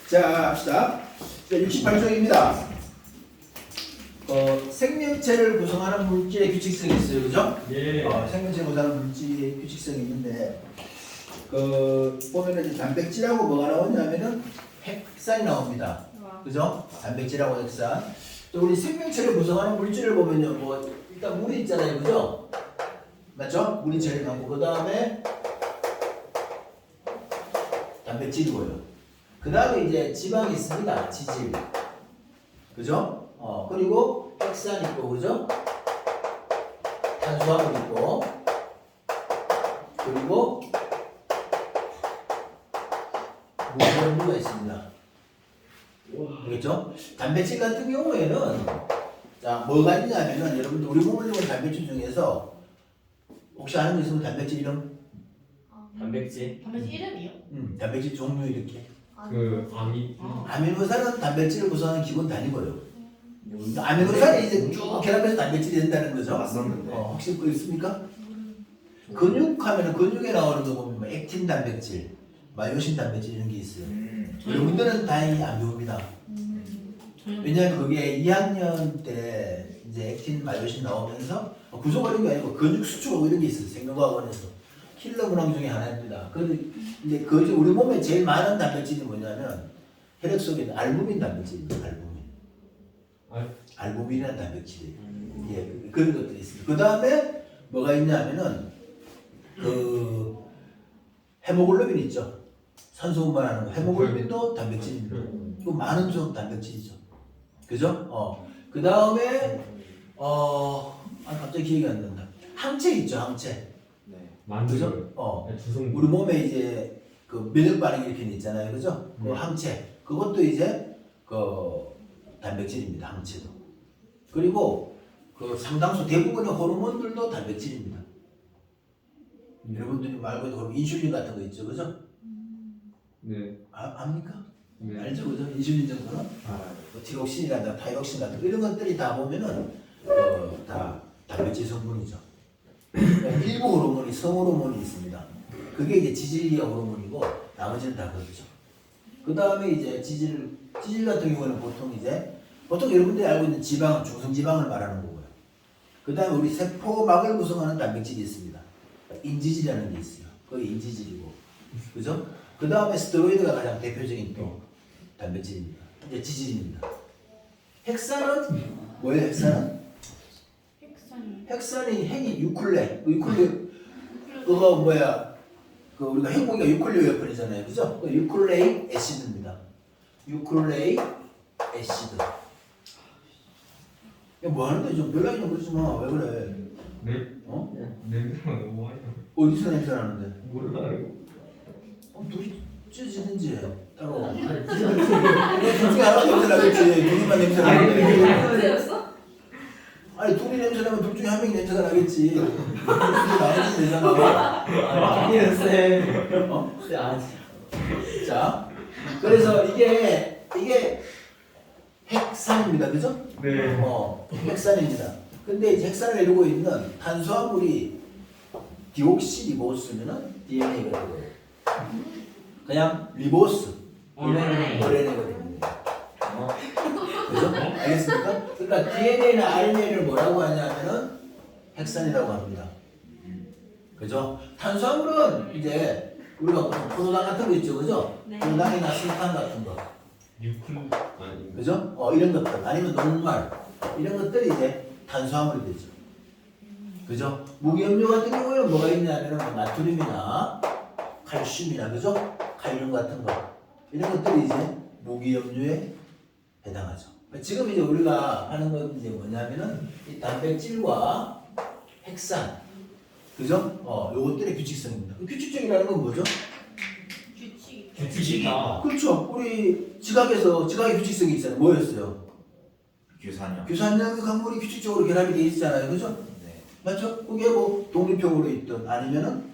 자, 합시다. 68쪽입니다. 생명체를 구성하는 물질의 규칙성이 있어요, 그죠? 예. 생명체를 구성하는 물질의 규칙성이 있는데, 보면은 이제 단백질하고 뭐가 나오냐면은 핵산이 나옵니다. 그죠? 단백질하고 핵산. 또 우리 생명체를 구성하는 물질을 보면요, 뭐 일단 물이 있잖아요, 그죠? 맞죠? 물이 제일 많고 그 다음에 단백질이고요. 그 다음에 이제 지방이 있습니다. 지질. 그죠? 그리고 핵산 있고, 그죠? 탄수화물 있고, 그리고 무기염류가 있습니다. 알겠죠? 단백질 같은 경우에는 자 뭐가 있냐면은 여러분들 우리 몸을 이루는 단백질 중에서 혹시 아는 거 있으면 단백질 이름? 단백질. 단백질 이름이요? 단백질 종류 이렇게. 그 아미노산은 단백질을 구성하는 기본 단위고요. 아미노산이 이제 쭉 결합해서 단백질이 된다는 거죠. 맞었는데. 혹시 그거 있습니까? 근육하면은 근육에 나오는 거 보면 뭐 액틴 단백질, 마이오신 단백질 이런 게 있어요. 여러분들은 다행히 안 배웁니다. 왜냐하면 그게 2학년 때 이제 액틴 마이오신 나오면서 구조가 게 아니고 근육 수축 이런 게 있어요. 생명과학원에서 킬러 문항 중에 하나입니다. 근데 이제 그 우리 몸에 제일 많은 단백질이 뭐냐면 혈액 속에 있는 알부민 단백질입니다. 알부민. 알부민이라는 단백질이에요. 예, 그런 것들이 있습니다. 그 다음에 뭐가 있냐면은 그 헤모글로빈 있죠. 산소 운반하는 거. 헤모글로빈도 단백질입니다. 이거 많은 종 단백질이죠. 그죠? 그 다음에 갑자기 기억이 안 난다. 항체 있죠, 항체. 만두죠. 주성. 우리 몸에 이제 그 면역 반응 일으키는 있잖아요, 그죠? 그 항체. 그것도 이제 그 단백질입니다, 항체도. 그리고 그 상당수 대부분의 호르몬들도 단백질입니다. 여러분들이 말고 있는 인슐린 같은 거 있죠, 그죠? 네. 압니까? 네. 알죠, 그죠? 인슐린 정도는? 뭐 티록신이라든가 타이록신 같은 거 이런 것들이 다 보면은 다 단백질 성분이죠. 일부 호르몬이 성호르몬이 있습니다. 그게 이제 지질이야 호르몬이고 나머지는 다 그렇죠. 그 다음에 이제 지질 같은 경우는 보통 여러분들이 알고 있는 지방은 중성지방을 말하는 거고요. 그 다음에 우리 세포막을 구성하는 단백질이 있습니다. 인지질이라는 게 있어요. 그게 인지질이고, 그죠? 그 다음에 스테로이드가 가장 대표적인 또 단백질입니다. 이제 지질입니다. 핵산은 뭐예요? 핵산은? 핵산이 핵이 유클레. 그거 뭐야? 그 우리가 핵무기가 유클레 웨폰이잖아요, 그죠? 그 유클레이 애시드입니다. 유클레이 애시드. 야, 뭐 하는데 좀 연락이 좀 그러지 마. 왜 그래? 네. 냄새가 너무 많이 나. 어디서 냄새 나는데? 몰라요. 둘이 찢어지든지 따로. 둘 중에 하나 냄새 나겠지. 둘이만 냄새 나는데. 냄새였어? 아니 둘이 냄새 나면 둘 중에 한 명이 냄새가 나겠지. 둘이 나머지 되잖아. 자, 그래서 이게 핵산입니다, 그죠? 네. 핵산입니다. 근데 이제 핵산을 이루고 있는 탄수화물이 디옥시리보스면은 DNA가 되고요. 그냥 리보스, RNA거든요. 그죠? 알겠습니까? 그러니까 DNA나 RNA를 뭐라고 하냐면은 핵산이라고 합니다. 그죠? 탄수화물은 이제 우리가 무슨 포도당 같은 거 있죠, 그죠? 네. 포도당이나 설탕 같은 거, 유클 아니. 그죠? 이런 것들 아니면 녹말 이런 것들이 이제 탄수화물이 되죠. 그죠? 무기염료 같은 경우에는 뭐가 있냐면은 뭐 나트륨이나 칼슘이나, 그죠? 칼륨 같은 거 이런 것들이 이제 무기염료에 해당하죠. 지금 이제 우리가 하는 건 이제 뭐냐면은 이 단백질과 핵산, 그죠? 요것들의 규칙성입니다. 규칙적이라는 건 뭐죠? 규칙이다. 그렇죠. 우리 지각의 규칙성이 있잖아요. 뭐였어요? 규산염. 규산염 광물이 규칙적으로 결합이 돼 있잖아요, 그죠? 네. 맞죠? 그게 뭐 독립형으로 있든 아니면은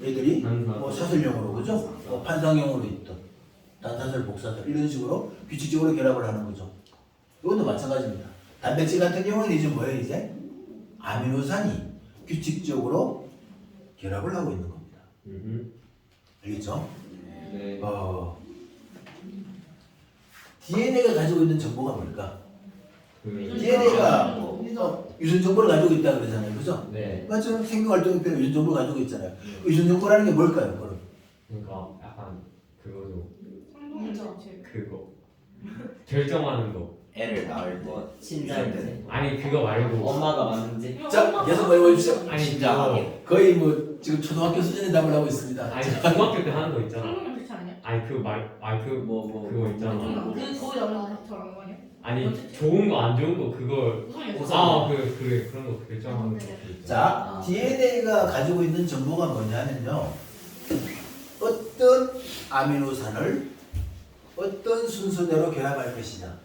얘들이 반사. 뭐 사슬형으로, 그죠? 판상형으로 있든 단사슬, 복사슬 이런 식으로 규칙적으로 결합을 하는 거죠. 이것도 마찬가지입니다. 단백질 같은 경우는 이제 뭐예요? 이제 아미노산이 규칙적으로 결합을 하고 있는 겁니다. 알겠죠? 네. DNA가 가지고 있는 정보가 뭘까? 그 DNA가 유전 정보를 가지고 있다 그러잖아요, 그죠? 네. 맞죠? 생명활동에 필요한 유전 정보를 가지고 있잖아요. 유전 정보라는 게 뭘까요, 그럼? 그러니까 약간 그거죠. 성동일체. 그거 결정하는 거. 애를 낳을 때 친자인데 아니 그거 말고. 엄마가 맞는지 자, 계속 보여주십시오. 아니 진짜 그거. 거의 뭐 지금 초등학교 수준의 답을 하고 있습니다. 아니 중학교 때 하는 거 있잖아. 성동일체 아니야? 아니 그거 있잖아. 그 거기 나오는 저런 거 아니야? 아니 좋은 거 안 좋은 거 그걸. 우선이었어. 그래 그런 거 결정하는 거. 자, DNA가 가지고 있는 정보가 뭐냐면요. 어떤 아미노산을 어떤 순서대로 결합할 것이냐.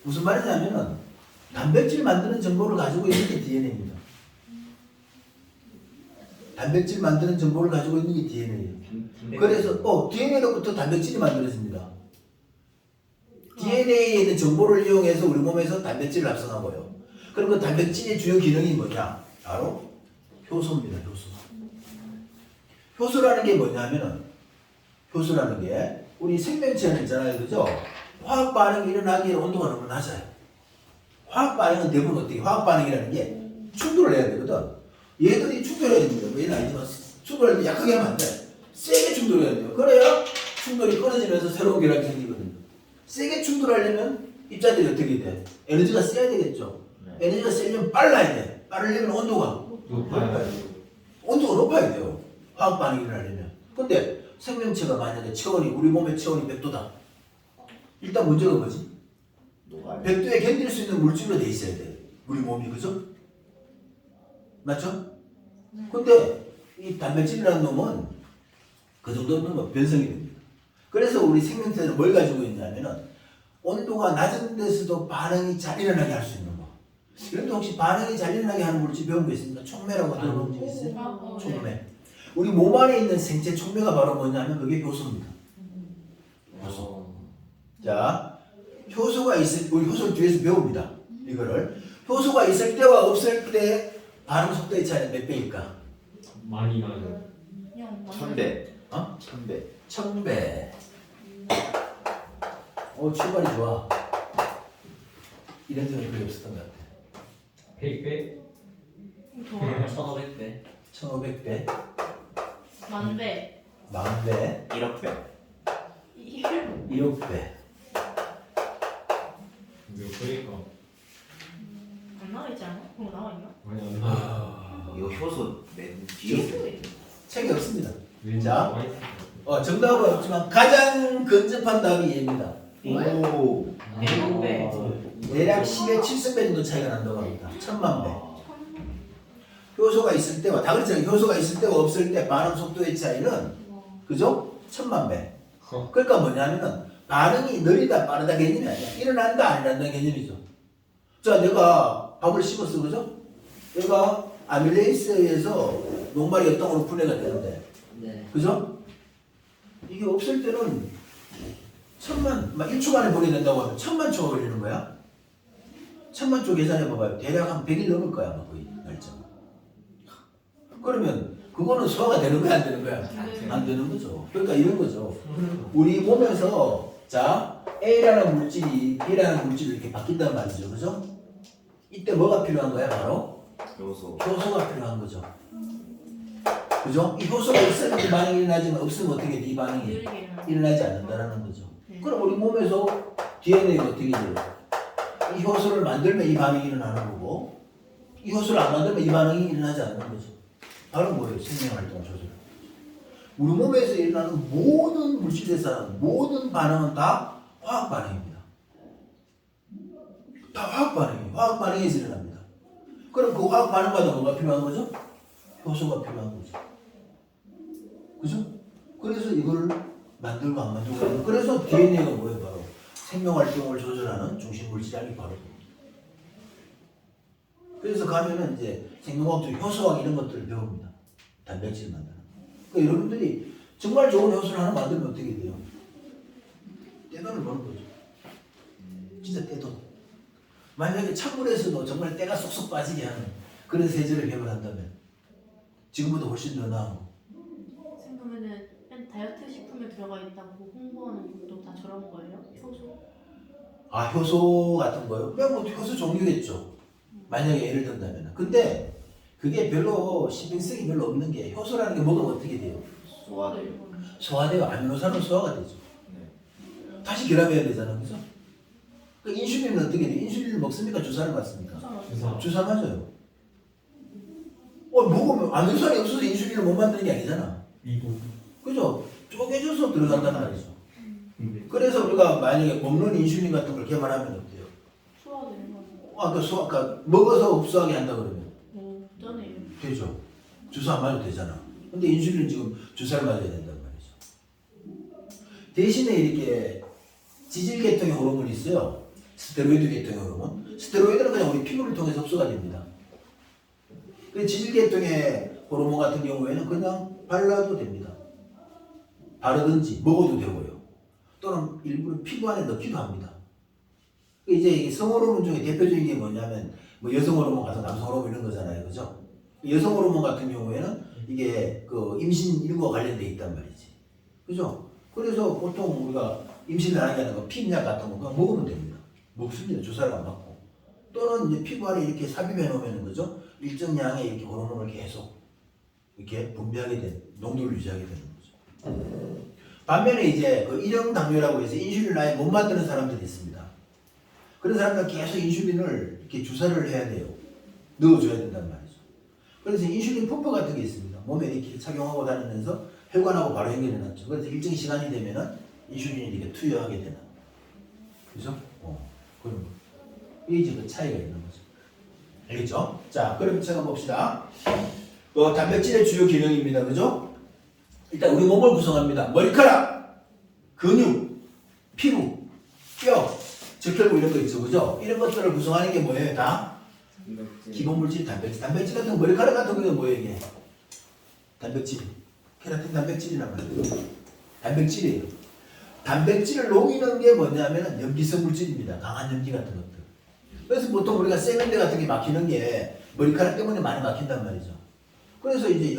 무슨 말이냐면은 단백질 만드는 정보를 가지고 있는 게 DNA입니다. 단백질 만드는 정보를 가지고 있는 게 DNA예요. 그래서 DNA로부터 단백질이 만들어집니다. DNA에 있는 정보를 이용해서 우리 몸에서 단백질을 합성하고요. 그럼 그 단백질의 주요 기능이 뭐냐? 바로 효소입니다. 효소. 효소라는 게 뭐냐면은 효소라는 게 우리 생명체는 있잖아요, 그죠? 화학 반응이 일어나기 위해 온도가 너무 낮아요. 화학 반응은 대부분 어떻게? 화학 반응이라는 게 충돌을 해야 되거든. 얘들이 충돌해야 됩니다. 뭐 얘는 아니지만 충돌할 때 약하게 하면 안 돼. 세게 충돌해야 돼요. 그래야 충돌이 끊어지면서 새로운 결합이 생기거든요. 세게 충돌하려면 입자들이 어떻게 돼? 에너지가 세야 되겠죠. 에너지가 세려면 빨라야 돼. 빠르려면 온도가 높아야 돼요. 온도가 높아야 돼요. 화학 반응이 일어나려면. 근데 생명체가 만약에 체온이 우리 몸의 체온이 100도다. 일단 문제가 뭐지? 100도에 견딜 수 있는 물질로 돼 있어야 돼. 우리 몸이 그죠? 맞죠? 근데 이 단백질이라는 놈은 그 정도는 뭐 변성이 됩니다. 그래서 우리 생명체는 뭘 가지고 있냐면은 온도가 낮은 데서도 반응이 잘 일어나게 할 수 있는 거. 그런데 혹시 반응이 잘 일어나게 하는 물질 배운 거 있습니까? 촉매라고 들어본 적 있어요? 촉매. 우리 몸 안에 있는 생체 촉매가 바로 뭐냐면 그게 효소입니다. 효소. 자, 효소가 있을 우리 효소를 뒤에서 배웁니다. 이거를 효소가 있을 때와 없을 때 반응 속도의 차이는 몇 배일까? 많이 나요. 1000배. 1000배. 1000배. 출발이 좋아. 이런 적은 거의 없었던 것 같아. 100배? 1500배 1500배, 만배. 10,000배, 1억 배. 1억배. 몇 배일까? 안 나와 있지 않아? 그거 나와 있나? 많이 안 나. 이거 효소 맨 뒤에 있어요. 책이 없습니다. 왠지 자. 많이 있을 정답은 없지만 가장 근접한 답이 얘입니다. 오. 7배 대략 10의 7승배 정도 차이가 난다고 합니다. 1000만 배. 효소가 있을 때와 다 그랬잖아요. 효소가 있을 때와 없을 때 반응 속도의 차이는 그죠? 1000만 배. 그러니까 뭐냐면은 반응이 느리다 빠르다 개념이 아니야. 일어난다 안 일어난다 개념이죠. 자, 내가 밥을 씹었어, 그죠? 얘가 아밀레이스에서 녹말이 엽당으로 분해가 되는데, 네 그죠? 이게 없을 때는 1000만, 막 1초 만에 분해된다고 하면 1000만 초가 걸리는 거야. 1000만 초 계산해 봐봐요. 대략 한 100일 넘을 거야, 아마 거의 날짜가. 그러면 그거는 소화가 되는 거야, 안 되는 거야? 안 되는 거죠. 그러니까 이런 거죠. 우리 몸에서 자 A라는 물질이 B라는 물질로 이렇게 바뀐단 말이죠, 그죠? 이때 뭐가 필요한 거야, 바로? 효소. 효소가 필요한 거죠. 그죠? 이 효소가 있으면 이 반응이 일어나지만 없으면 어떻게 돼? 이 반응이 느리게 일어나지 않는다라는 거죠. 그럼 우리 몸에서 DNA가 어떻게 돼요? 이 효소를 만들면 이 반응이 일어나는 거고, 이 효소를 안 만들면 이 반응이 일어나지 않는 거죠. 바로 뭐예요? 생명활동 조절. 우리 몸에서 일어나는 모든 물질에서 모든 반응은 다 화학 반응입니다. 다 화학 반응이에요. 화학 반응에서 일어납니다. 그럼 그 화학 반응마다 뭐가 필요한 거죠? 효소가 필요한 거죠. 그죠? 그래서 이걸 만들고 안 만들고 하는, 그래서 DNA가 뭐예요? 바로 생명활동을 조절하는 중심물질이 바로. 그래서 가면은 이제 생명과학 효소학 이런 것들을 배웁니다. 단백질 만드는. 그러니까 여러분들이 정말 좋은 효소를 하나 만들면 어떻게 돼요? 떼돈을 버는 거죠. 진짜 떼돈. 만약에 찬물에서도 정말 때가 쏙쏙 빠지게 하는 그런 세제를 개발한다면 지금보다 훨씬 더 나은. 생각하면은 다이어트 식품에 들어가 있다고 홍보하는 것도 다 저런 거예요? 효소? 아, 효소 같은 거요? 그냥 뭐 효소 종류겠죠. 만약에 예를 든다면. 근데 그게 별로 신빙성이 별로 없는 게 효소라는 게 먹으면 어떻게 돼요? 소화돼요. 소화돼요. 아미노산은 소화가 되죠. 네. 다시 결합해야 되잖아. 그죠? 그 인슐린은 어떻게 돼요? 인슐린을 먹습니까? 주사를 맞습니까? 주사. 주사 맞아요. 먹으면 아미노산이 없어서 인슐린을 못 만드는 게 아니잖아. 미국. 그죠? 쪼개져서 들어간단 말이죠. 근데 그래서 우리가 만약에 먹는 인슐린 같은 걸 개발하면 어때요? 소화되는 거. 그러니까 먹어서 흡수하게 한다 그러면 오, 쩌네요. 되죠. 주사 안 맞아도 되잖아. 근데 인슐린 지금 주사를 맞아야 된단 말이죠. 대신에 이렇게 지질 계통의 호르몬이 있어요. 스테로이드 계통의 호르몬. 스테로이드는 그냥 우리 피부를 통해서 흡수가 됩니다. 근데 지질 계통의 호르몬 같은 경우에는 그냥 발라도 됩니다. 바르든지 먹어도 되고요. 또는 일부러 피부 안에 넣기도 합니다. 이제 이 성호르몬 중에 대표적인 게 뭐냐면 뭐 여성 호르몬 같은 남성 호르몬 이런 거잖아요. 그죠? 여성 호르몬 같은 경우에는 이게 그 임신 이런 거 관련돼 있단 말이지. 그죠? 그래서 보통 우리가 임신을 하게 하는 거 피임약 같은 거 그냥 먹으면 됩니다. 먹습니다. 주사를 안 맞고. 또는 이제 피부 안에 이렇게 삽입해 놓으면 그죠? 일정 양의 이렇게 호르몬을 계속 이렇게 분비하게 된 농도를 유지하게 되는 거죠. 반면에 이제 그 일형 당뇨라고 해서 인슐린을 아예 못 만드는 사람들이 있습니다. 그런 사람들은 계속 인슐린을 이렇게 주사를 해야 돼요. 넣어줘야 된단 말이죠. 그래서 인슐린 펌프 같은 게 있습니다. 몸에 이렇게 착용하고 다니면서 혈관하고 바로 연결해놨죠. 그래서 일정 시간이 되면은 인슐린이 이렇게 투여하게 되는. 그죠? 그런 거. 이게 이제 그 차이가 있는 거죠. 알겠죠? 자, 그럼 제가 봅시다. 단백질의 주요 기능입니다. 그죠? 일단 우리 몸을 구성합니다. 머리카락, 근육, 피부, 뼈, 적혈구 이런 거 있죠. 그죠? 이런 것들을 구성하는 게 뭐예요? 다? 기본 물질 단백질. 단백질 같은 거, 머리카락 같은 거는 뭐예요, 이게? 단백질. 케라틴 단백질이란 말이에요. 단백질이에요. 단백질을 녹이는 게 뭐냐면 염기성 물질입니다. 강한 염기 같은 것들. 그래서 보통 우리가 세면대 같은 게 막히는 게 머리카락 때문에 많이 막힌단 말이죠. 그래서 이제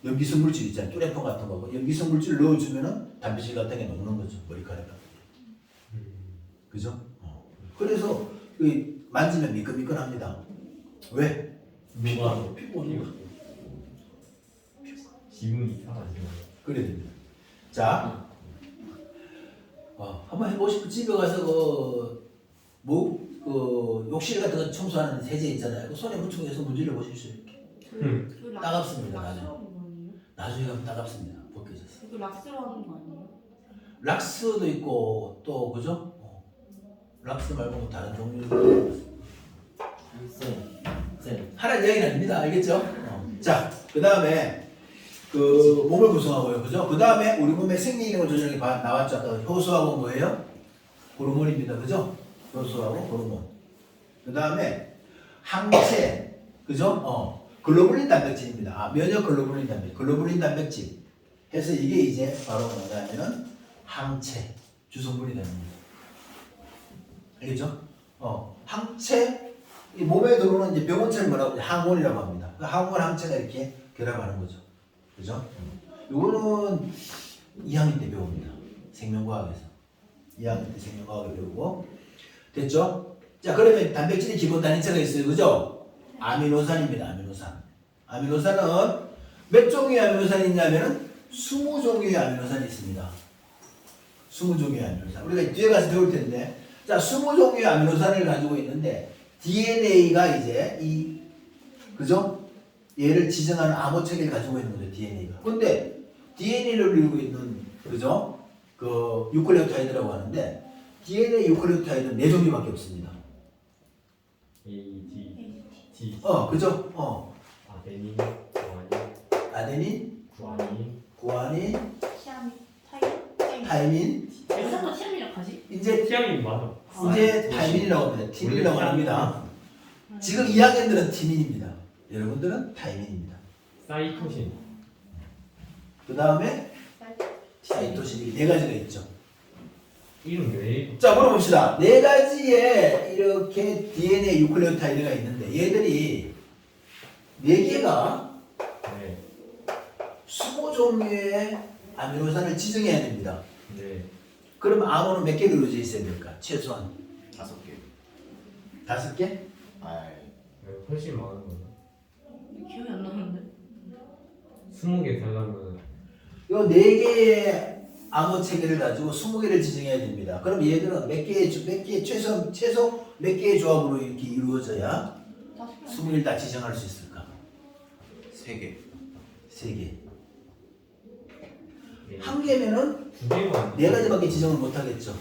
염기성 물질 있잖아요. 뚜레폰 같은 거. 염기성 물질을 넣어주면은 단백질 같은 게 녹는 거죠. 머리카락 같은 게. 그죠? 그래서 만지면 미끈미끈합니다. 왜? 누가 피부 지문이 사라지는 그래야 됩니다. 자, 한번 해보시고 집에 가서 욕실 같은 거 청소하는 세제 있잖아요. 그 손에 묻히고 해서 문질러 보십시오. 그 따갑습니다, 락스로 나중에. 하는 거 아니에요? 나중에 가면 따갑습니다. 벗겨져서. 이거 락스로 하는 거 아니에요? 락스도 있고 또 그죠? 락스 말고 다른 종류 쌤. 하라는 이야기는 아닙니다. 알겠죠? 자, 그 다음에 그 몸을 구성하고요. 그죠? 그 다음에 우리 몸의 생리 기능을 조절하는 게 나왔죠. 아까 효소하고 뭐예요? 호르몬입니다. 그죠? 효소하고 호르몬. 그 다음에 항체. 그죠? 글로불린 단백질입니다. 면역 글로불린 단백질. 글로불린 단백질. 해서 이게 이제 바로 뭐냐면은 항체. 주성분이 되는 거죠. 알겠죠? 항체. 이 몸에 들어오는 이제 병원체를 뭐라고 하죠? 항원이라고 합니다. 그 항원 항체가 이렇게 결합하는 거죠. 그죠? 요거는 2학년 때 배웁니다. 생명과학에서. 2학년 때 생명과학을 배우고. 됐죠? 자, 그러면 단백질의 기본 단위체가 있어요. 그죠? 아미노산입니다. 아미노산. 아미노산은 몇 종류의 아미노산이 있냐면은 20종류의 아미노산이 있습니다. 20종류의 아미노산. 우리가 뒤에 가서 배울 텐데. 자, 20종류의 아미노산을 가지고 있는데 DNA가 이제 그죠? 얘를 지정하는 암호 체계를 가지고 있는 거죠, DNA가. 근데 DNA를 이루고 있는 그죠? 그 유클레오타이드라고 하는데 DNA 유클레오타이드는 4종류밖에 없습니다. A, G, 그죠? 아데닌, 구아닌, 아데닌, 구아닌, 구아닌, 티아민, 타이민. 타이민. 왜 자꾸 티아민이라고 하지? 이제 티아민 맞아. 타이민이라고 합니다. 티민이라고 합니다. 지금 2학년들은 티민입니다. 여러분들은 타이민입니다. 사이토신, 그 다음에 사이토신 4가지가 있죠. 이름 왜? 자, 물어봅시다. 4가지의 이렇게 DNA 유클레오타이드가 있는데 얘들이 4개가 네. 20종류의 아미노산을 지정해야 됩니다. 네. 그럼 암호는 몇 개로 이루어져 있어야 될까? 최소한 5개. 5개? 아, 훨씬 많은 거네. 기억이 안 나는데. 20개 되려면 요 4개의 암호 체계를 가지고 20개를 지정해야 됩니다. 그럼 얘들은 최소 몇 개의 조합으로 이렇게 이루어져야 20개를 다 지정할 수 있을까? 3개. 3개. 네. 한 개면은 2개만 4가지밖에 지정을 못 하겠죠.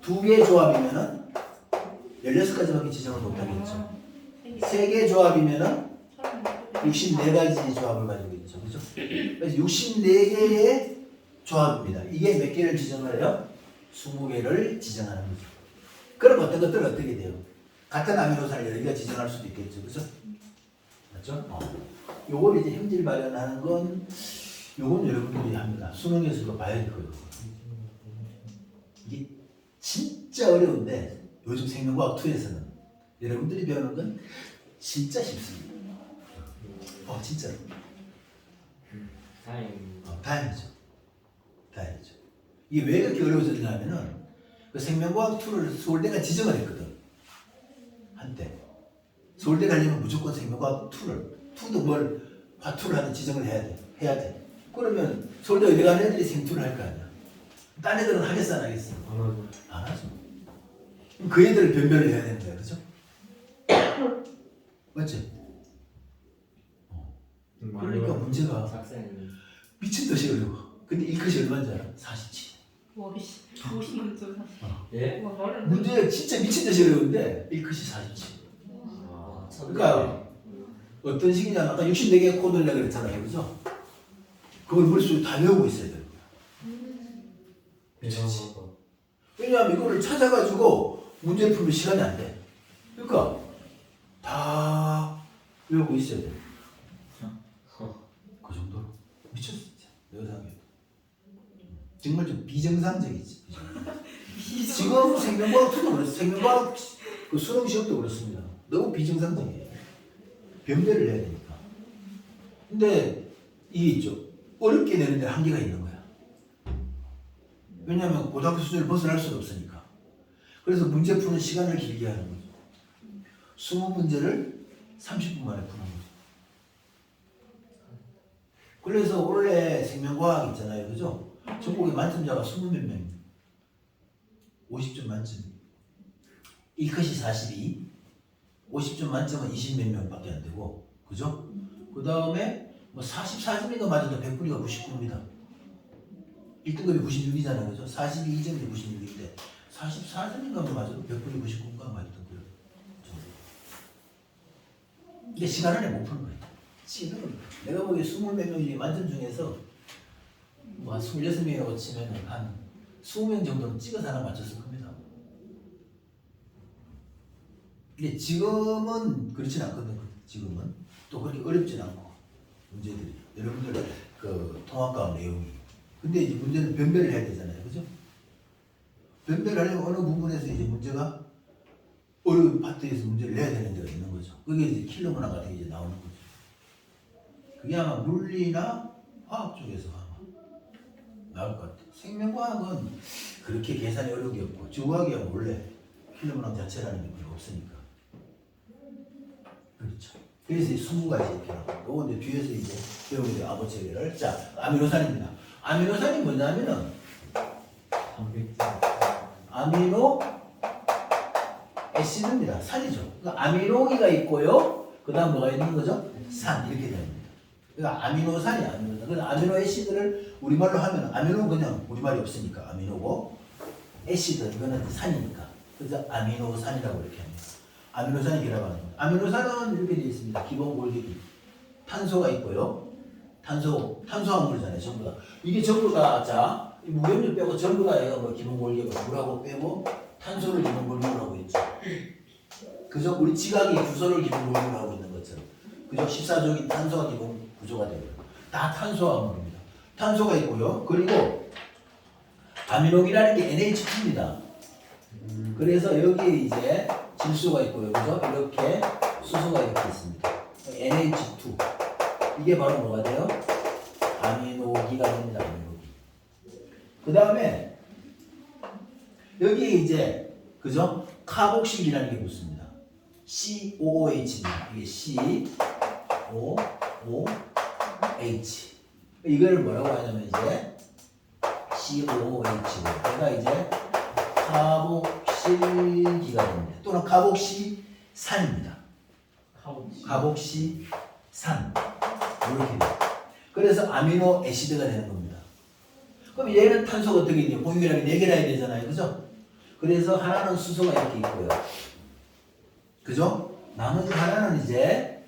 2개의 조합이면은 16가지밖에 지정을 못 하겠죠. 3개의 조합이면은 64가지 조합을 가지고 있죠. 그죠? 그래서 64개의 조합입니다. 이게 몇 개를 지정을 해요? 20개를 지정하는 거죠. 그럼 어떤 것들은 어떻게 돼요? 같은 아미노산을 여러 개가 지정할 수도 있겠죠. 그죠? 맞죠? 요걸 이제 형질 발현하는 건 요건 여러분들이 합니다. 수능에서도 봐야 될 거예요. 이게 진짜 어려운데 요즘 생명과학 2에서는 여러분들이 배우는 건 진짜 쉽습니다. 진짜로. 다행입니다. 다행이죠. 다행이죠. 이게 왜 그렇게 어려워졌냐 하면은 그 생명과학 2를 서울대가 지정을 했거든. 한때. 서울대 가려면 무조건 생명과학 2도 뭘 과투를 하는 지정을 해야 돼. 그러면 서울대 어디 가는 애들이 생투를 할 거 아니야. 딴 애들은 하겠어 안 하겠어? 안 하죠. 안 하죠. 그럼 그 애들을 변별을 해야 되는 거야. 그죠? 맞지? 그러니까 문제가 작사님. 미친 듯이 어려워. 근데 이 컷이 얼마인지 알아? 47. 와, 씨. 50만 점 사실. 예? 와, 말을 안 돼. 문제 진짜 미친 듯이 어려운데 이 컷이 47. 그러니까 어떤 식이냐면 아까 64개의 코드를 내가 그랬잖아요. 그죠? 그걸 머릿속에 다 외우고 있어야 돼요. 대단하다. 왜냐하면 이거를 찾아가지고 문제를 풀면 시간이 안 돼. 그러니까 다 외우고 있어야 돼. 그 정도로 미쳤어 진짜. 내가 생각해. 정말 좀 비정상적이지. 지금 생명과학 투도 그렇습니다. 생명과학 그 수능 시험도 그렇습니다. 너무 비정상적이에요. 변별을 해야 되니까. 근데 이게 있죠. 어렵게 내는데 한계가 있는 거야. 왜냐하면 고등학교 수준을 벗어날 수가 없으니까. 그래서 문제 푸는 시간을 길게 하는 거죠. 20문제를 30분 만에 푸는 거죠. 그래서 원래 생명과학 있잖아요. 그죠? 전국의 만점자가 20몇 명입니다. 50점 만점. 1컷이 42. 50점 만점은 20몇 명밖에 안 되고. 그죠? 그 다음에 뭐 44점인가 맞아도 100분위가 99입니다. 1등급이 96이잖아요. 그죠? 42점이 96인데 44점인가 맞아도 100분이 99인가 맞았던 거예요. 근데 시간 안에 못 푸는 거예요. 지금 내가 보기에 20몇 명 중에 만점 중에서 뭐 한 26명이라고 치면 한 20명 정도는 찍어서 하나 맞췄을 겁니다. 근데 지금은 그렇진 않거든요. 지금은 또 그렇게 어렵진 않고 문제들이 여러분들 그 통합과학 내용이. 근데 이제 문제는 변별을 해야 되잖아요. 그죠? 변별을 하려면 어느 부분에서 이제 문제가 어려운 파트에서 문제를 내야 되는 데가 있는 거죠. 그게 이제 킬러 문항 같은 게 이제 나오는 거죠. 그게 아마 물리나 화학 쪽에서 아마 나올 것 같아요. 생명과학은 그렇게 계산이 어려운 게 없고 지구과학이야 원래 킬러 문항 자체라는 게 별로 없으니까. 그렇죠. 그래서 20가지 이렇게 나와요. 요거 이제 뒤에서 이제 배우게 돼요. 암호 체계를. 자, 아미노산입니다. 아미노산이 뭐냐면은 단백질. 아미노 애시드입니다. 산이죠. 그러니까 아미노기가 있고요. 그 다음 뭐가 있는 거죠? 산. 이렇게 됩니다. 그러니까 아미노산이 아미노산. 그래서 아미노 애시드를 우리말로 하면 아미노는 그냥 우리말이 없으니까 아미노고 애시드 이거는 산이니까. 그래서 아미노산이라고 이렇게 합니다. 아미노산이라고 하는 거예요. 아미노산은 이렇게 되어 있습니다. 기본 골격이. 탄소가 있고요. 탄소화물이잖아요. 전부 다. 이게 전부 다, 자, 무염류 빼고 전부 다 얘가 뭐 기본 골격을 물하고 빼고 탄소를 기본 골격으로 하고 있죠. 그죠? 우리 지각이 주소를 기본 골격으로 하고 있는 것처럼. 그죠? 14조기 탄소가 기본 구조가 되고요. 다 탄소화물입니다. 탄소가 있고요. 그리고 아미노기라는 게 NH2입니다. 그래서 여기에 이제 질소가 있고요. 그죠? 이렇게 수소가 이렇게 있습니다. NH2. 이게 바로 뭐가 돼요? 아미노기가 됩니다. 아미노기. 그 다음에 여기에 이제 그죠? 카복실이라는 게 붙습니다. COOH입니다. 이게 COOH. 이걸 뭐라고 하냐면 이제 COOH고 얘가 이제 카복실기가 됩니다. 또는 카복시산입니다. 카복시산 이렇게 돼요. 그래서 아미노 애시드가 되는 겁니다. 그럼 얘는 탄소가 어떻게 돼요? 공유기량이 4개나 해야 되잖아요. 그죠? 그래서 하나는 수소가 이렇게 있고요. 그죠? 나머지 하나는 이제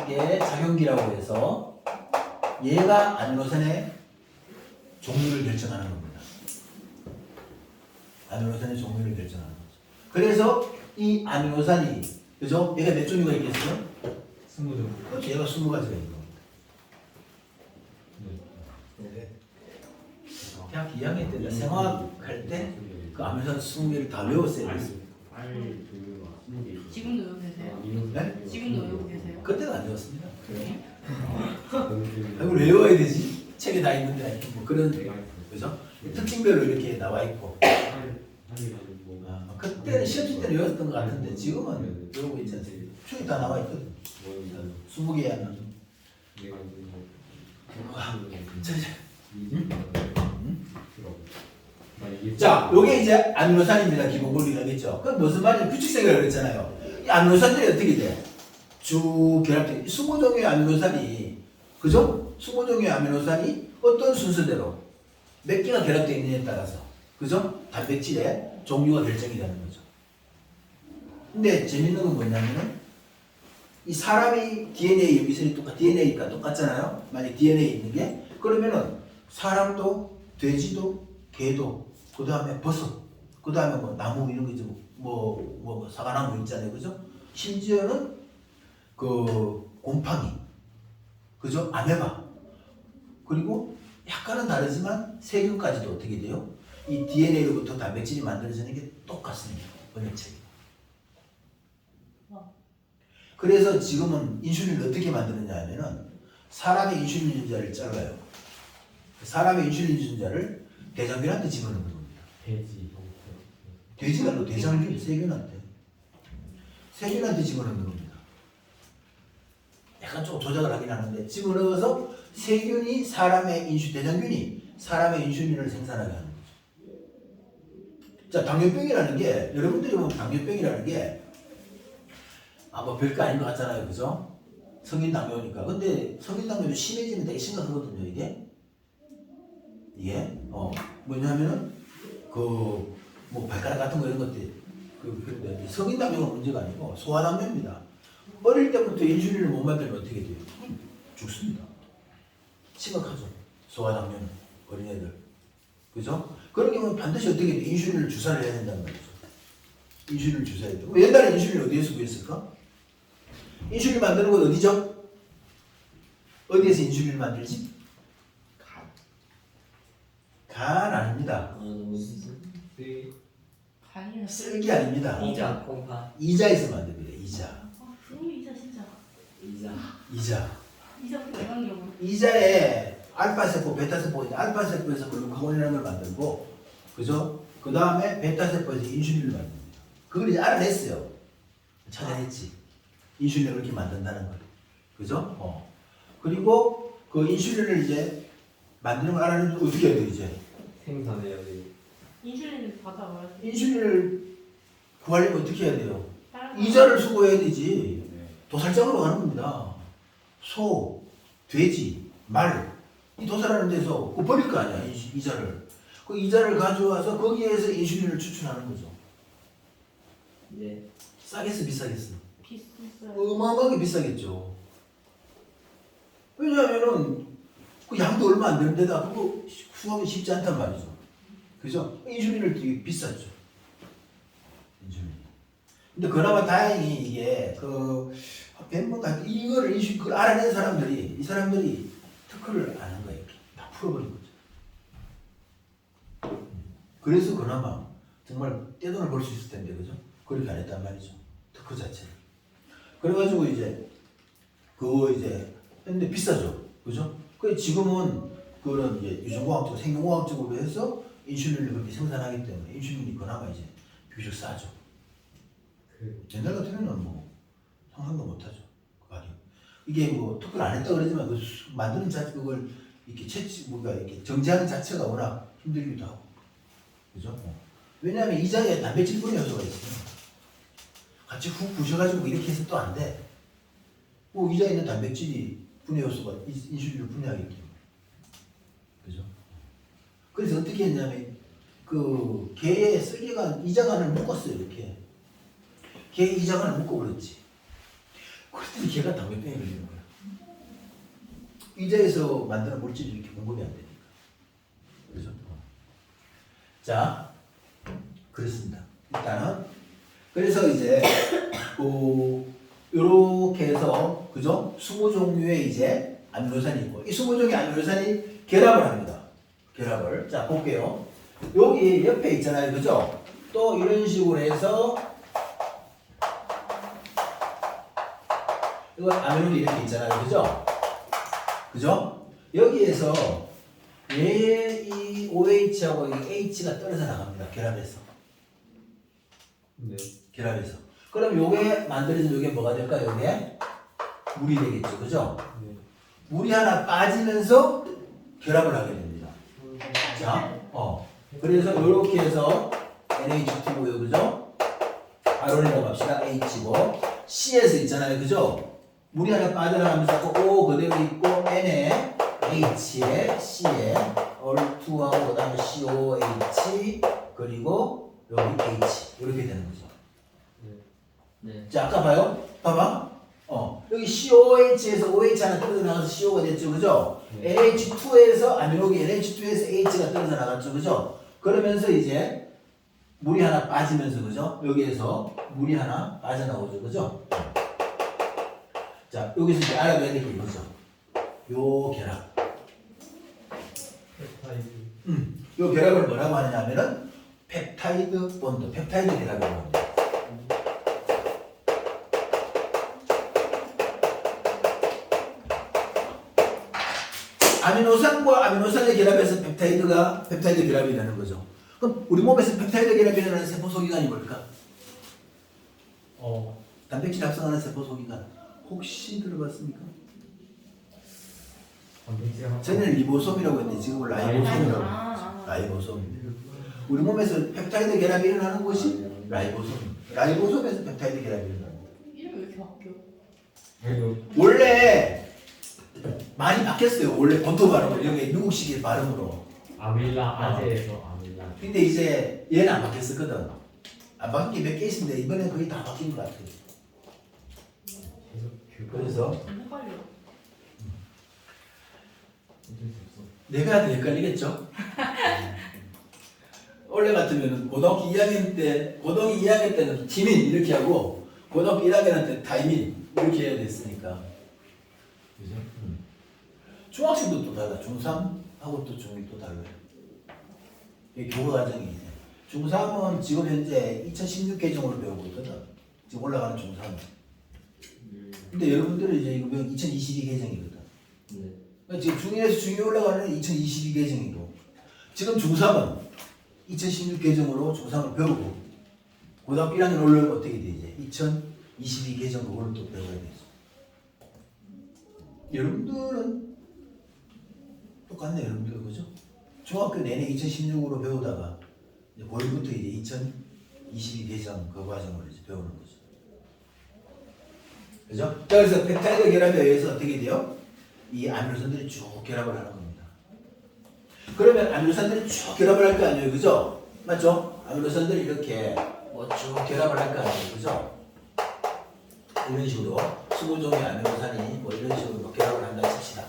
이게 작용기라고 해서 얘가 아미노산의 종류를 결정하는 겁니다. 아미노산의 종류를 결정하는 거죠. 그래서 이 아미노산이 그죠? 얘가 몇 종류가 있겠어요? 20종. 그렇죠. 얘가 20가지가 있는 겁니다. 네. 대학 2학년 때 생화학 할 때 그 아미노산 20개를 다 외웠어요. 지금도 외우고 계세요? 네? 지금도 외우고 계세요? 그때는 안 외웠습니다. 이걸 외워야 되지. 책에 다 있는데 뭐 그런 그죠? 특징별로 이렇게 나와 있고. 그때는 시험 때는 외웠던 것 같은데 지금은 외우고 있지 않습니까? 충이 다 나와 있거든. 20개야. 자, 요게 이제 아미노산입니다. 기본 원리라겠죠. 그럼 무슨 말이냐? 규칙생이라고 그랬잖아요. 이 아미노산들이 어떻게 돼? 쭉 결합돼. 20종의 아미노산이, 그죠? 20종의 아미노산이 어떤 순서대로 몇 개가 결합되어 있느냐에 따라서, 그죠? 단백질의 종류가 결정이 되는 거죠. 근데 재밌는 건 뭐냐면은, 이 사람이 DNA 미선이 DNA가 똑같잖아요. 만약 DNA 있는 게 그러면은 사람도 돼지도 개도 그 다음에 버섯 그 다음에 뭐 나무 이런 거 있죠. 뭐 사과나무 있잖아요. 그죠? 심지어는 그 곰팡이 그죠? 아메바 그리고 약간은 다르지만 세균까지도 어떻게 돼요? 이 DNA로부터 단백질이 만들어지는 게 똑같습니다. 번역체계. 그래서 지금은 인슐린을 어떻게 만드느냐 하면은 사람의 인슐린 유전자를 잘라요. 사람의 인슐린 유전자를 대장균한테 집어넣는 겁니다. 돼지가 대장균, 세균한테 집어넣는 겁니다. 약간 조금 조작을 하긴 하는데 집어넣어서 세균이 대장균이 사람의 인슐린을 생산하게 하는 거죠. 자, 당뇨병이라는 게 여러분들이 보면 당뇨병이라는 게 뭐 별거 아닌 것 같잖아요. 그죠? 성인 당뇨니까. 근데 성인 당뇨도 심해지면 되게 심각하거든요, 이게. 뭐냐면은, 뭐 발가락 같은 거 이런 것들. 그런데 성인 당뇨가 문제가 아니고 소아당뇨입니다. 어릴 때부터 인슐린을 못 만들면 어떻게 돼요? 죽습니다. 심각하죠. 소아당뇨는. 어린애들. 그죠? 그런 경우는 반드시 어떻게 돼요? 인슐린을 주사를 해야 된다는 말이죠. 인슐린을 주사해야 돼요. 옛날에 인슐린을 어디에서 구했을까? 인슐린 만드는 건 어디죠? 어디에서 인슐린을 만들지? 간 아닙니다. 간이요? 쓸기 아닙니다. 이자 콩파 이자에서 만듭니다. 이자. 이자 진짜. 이자. 이자 대박이라고. 이자에 알파세포, 베타세포가 있는데 알파세포에서 글루카곤이라는 걸 만들고 그죠? 그 다음에 베타세포에서 인슐린을 만듭니다. 그걸 이제 알아냈어요. 찾아냈지. 인슐린을 그렇게 만든다는 걸. 그죠? 그리고 그 인슐린을 이제 만드는 걸 알아내면 어떻게 해야 돼, 이제? 생산해야 돼. 인슐린을 받아와야 돼. 인슐린을 구하려면 어떻게 해야 돼요? 다른 이자를 수거해야 되지. 도살장으로 가는 겁니다. 소, 돼지, 말. 이 도살하는 데서 그거 버릴 거 아니야, 이자를. 그 이자를 가져와서 거기에서 인슐린을 추출하는 거죠. 네. 싸겠어, 비싸겠어? 비싸요. 어마어마하게 비싸겠죠. 왜냐하면은 그 양도 얼마 안 되는데다 그거 구하기 쉽지 않단 말이죠. 그죠? 인슐린을 되게 비쌌죠. 인슐린. 근데 그나마 다행히 이게 뱀문가 이거를 그걸 알아낸 사람들이 이 사람들이 특허를 안 한 거예요. 다 풀어버린 거죠. 그래서 그나마 정말 떼돈을 벌 수 있을 텐데 그죠? 그렇게 안 했단 말이죠. 특허 자체를. 그래가지고 이제 그거 이제 했는데 비싸죠. 그죠? 그 지금은 그거는 이제 유전공학적, 생명공학적으로 해서 인슐린을 그렇게 생산하기 때문에 인슐린이 그나마 이제 비교적 싸죠. 옛날 같으면은 뭐 상상도 못하죠. 그 가격. 이게 뭐 특별 안 했다 그러지만 그 만드는 자체 그걸 이렇게 채취 뭐가 이렇게 정제하는 자체가 워낙 힘들기도 하고, 그죠? 왜냐하면 이 장에 단백질 분해 요소가 있어요. 같이 훅 부셔가지고 이렇게 해서 또 안 돼. 뭐 이 장에 있는 단백질이 분해 요소가 인슐린을 분해하기 때문에, 그죠? 그래서 어떻게 했냐면 그 개의 쓸개가 이장관을 묶었어요. 이렇게 개의 이장관을 묶어버렸지. 그랬더니 개가 당뇨병에 걸리는 거야. 이자에서 만드는 물질이 이렇게 공급이 안 되니까. 그죠? 자, 그렇습니다. 일단은 그래서 이제 요렇게 해서 그죠? 20종류의 이제 아미노산이 있고 이 20종의 아미노산이 결합을 합니다. 결합을. 자, 볼게요. 여기 옆에 있잖아요. 그죠? 또 이런 식으로 해서 이거 아미노이 이렇게 있잖아요. 그죠? 그죠? 여기에서 얘이 OH하고 이 H가 떨어져 나갑니다. 결합해서. 네. 결합해서. 그럼 요게 만들어진 요게 뭐가 될까요? 요게 물이 되겠죠. 그죠? 네. 물이 하나 빠지면서 결합을 하게 됩니다. 자, 그래서 요렇게 해서 NH2고요. 그죠? R을 넘어갑시다. H고 C에서 있잖아요. 그죠? 물이 하나 빠져나가면서 O 그대로 있고 N에 H에 C에 얼2하고 그 다음에 COH 그리고 여기 H 이렇게 되는 거죠. 네. 자, 아까 봐요? 봐봐. 여기 COH에서 OH 하나 떨어져 나가서 CO가 됐죠. 그죠? 네. NH2에서 아미노기 NH2에서 H가 떨어져 나갔죠. 그죠? 그러면서 이제 물이 하나 빠지면서 그죠? 여기에서 물이 하나 빠져나오죠. 그죠? 자, 여기서 이제 알아봐야 될 게 이거죠. 요 결합. 요 결합을 뭐라고 하느냐면은 펩타이드 본드, 펩타이드 결합이라고 합니다. 아미노산과 아미노산의 결합에서 펩타이드 결합이 되는 거죠. 그럼 우리 몸에서 펩타이드 결합이 일어나는 세포 소기관이 뭘까? 단백질 합성하는 세포 소기관. 혹시 들어봤습니까? 전에는 리보솜이라고 했는데 지금은 라이보솜이라고 해요. 라이보솜. 우리 몸에서 펩타이드 결합이 일어나는 곳이 라이보솜. 라이보솜에서 펩타이드 결합이 일어나는 거예요. 이름이 왜 이렇게 바뀌어? 원래 많이 바뀌었어요. 원래 본토 발음으로 여기 미국식 발음으로. 아밀라 아재에서 아밀라. 근데 이제 얘는 안 바뀌었었거든. 안 바뀐 게 몇 개 있는데 이번엔 거의 다 바뀐 것 같아요. 그래서 헷갈려. 내가 더 헷갈리겠죠? 원래 같으면 고등학교 2학년 때는 지민 이렇게 하고 고등학교 1학년 때 다이민 이렇게 해야 됐으니까. 그죠? 중학생도 또 달라. 중3하고 또 중1 또 달라요. 이게 교과 과정이 이제. 중3은 지금 현재 2016 개정으로 배우고 있거든. 지금 올라가는 중3. 근데 여러분들은 이제 이거 2022 개정이거든. 네. 그러니까 지금 중1에서 중2 올라가는 2022 개정이고 지금 중3은 2016 개정으로 중3을 배우고 고등학교 1학년 올라오면 어떻게 돼 이제 2022 개정 그거를 또 배워야 되죠. 여러분들은 똑같네. 여러분들 그죠? 중학교 내내 2016으로 배우다가 이제 고1부터 이제 2022 개정 그 과정을 이제 배우는 거죠. 그죠? 자, 그래서 펩타이드 결합에 의해서 어떻게 돼요? 이 아미노산들이 쭉 결합을 하는 겁니다. 그러면 아미노산들이 쭉 결합을 할 거 아니에요, 그죠? 맞죠? 아미노산들이 이렇게 쭉 결합을 할 거 아니에요, 그죠? 이런 식으로 20종의 아미노산이 이런 식으로 결합을 한다 칩시다.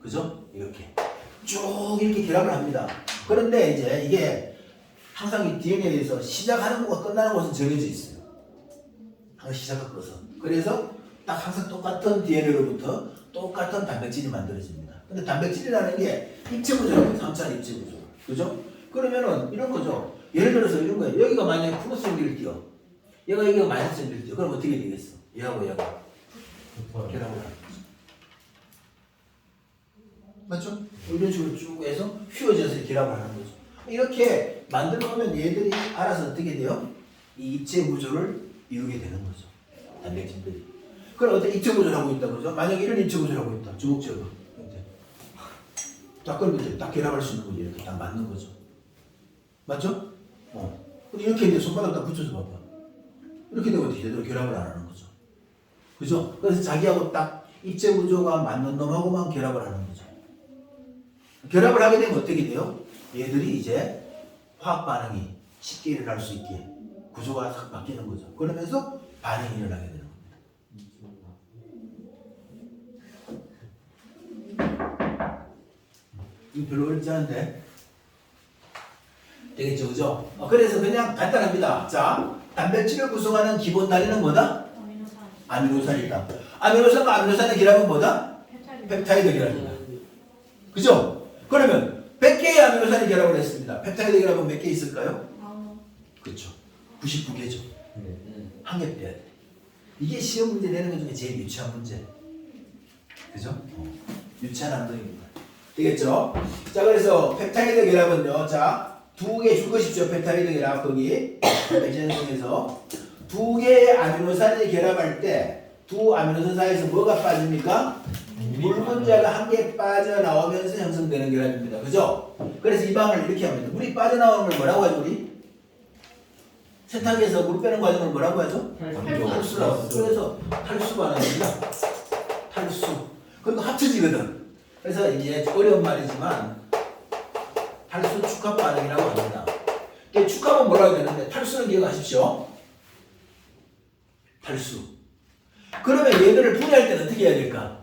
그죠? 이렇게 쭉 이렇게 결합을 합니다. 그런데 이제 이게 항상 이 DNA에서 시작하는 곳과 끝나는 곳은 정해져 있어요. 항상 시작과 끝은. 그래서 딱 항상 똑같은 DNA로부터 똑같은 단백질이 만들어집니다. 근데 단백질이라는 게 입체구조라고 3차 입체구조. 그죠? 그러면은 이런 거죠. 예를 들어서 이런 거예요. 여기가 만약에 플러스 연기를 띄어. 여기가 마이너스 연기를 띄어. 그럼 어떻게 되겠어? 얘하고 얘가 결합을 하는 거죠. 맞죠? 이런 식으로 쭉 해서 휘어져서 결합을 하는 거죠. 이렇게 만들어놓으면 얘들이 알아서 어떻게 돼요? 이 입체 구조를 이루게 되는 거죠. 단백질들이. 그럼 어떤 입체 구조를 하고 있다 그죠? 만약에 이런 입체 구조를 하고 있다. 주먹처럼. 딱 그러면 이제 딱 결합할 수 있는 거죠. 이렇게 딱 맞는 거죠. 맞죠? 근데 이렇게 이제 손바닥 딱 붙여서 봐봐. 이렇게 되면 제대로 결합을 안 하는 거죠. 그죠? 그래서 자기하고 딱 입체 구조가 맞는 놈하고만 결합을 하는 거죠. 결합을 하게 되면 어떻게 돼요? 얘들이 이제 화학 반응이 쉽게 일어날 수 있게 구조가 싹 바뀌는 거죠. 그러면서 반응이 일어나게 되는 겁니다. 이거 별로 어렵지 않은데? 되겠죠, 그죠? 그래서 그냥 간단합니다. 자, 단백질을 구성하는 기본 단위는 뭐다? 아미노산. 아미노산이다. 아미노산과 아미노산의 결합은 뭐다? 펩타이드. 펩타이드 결합이다. 그죠? 그러면 100개의 아미노산이 결합을 했습니다. 펩타이드 결합은 몇 개 있을까요? 그렇죠. 99개죠. 네. 한 개 빼야 돼. 이게 시험 문제 내는 것 중에 제일 유치한 문제. 그죠? 유치한 함정입니다. 되겠죠? 자, 그래서 펩타이드 결합은요. 자, 2개 줄 것이죠. 펩타이드 결합 거기. 백제는 중에서 2개의 아미노산이 결합할 때 두 아미노산 사이에서 뭐가 빠집니까? 물 분자가 한 개 빠져나오면서 형성되는 결합입니다. 그죠? 그래서 이 방을 이렇게 합니다. 물이 빠져나오는 걸 뭐라고 하죠, 우리? 세탁기에서 물 빼는 과정을 뭐라고 하죠? 탈수라고 하죠. 그래서 탈수 반응입니다. 탈수. 그리고 합쳐지거든. 그래서 이제 어려운 말이지만 탈수 축합 반응이라고 합니다. 축합은 뭐라고 해야 되는데 탈수는 기억하십시오. 탈수. 그러면 얘들을 분해할 때는 어떻게 해야 될까?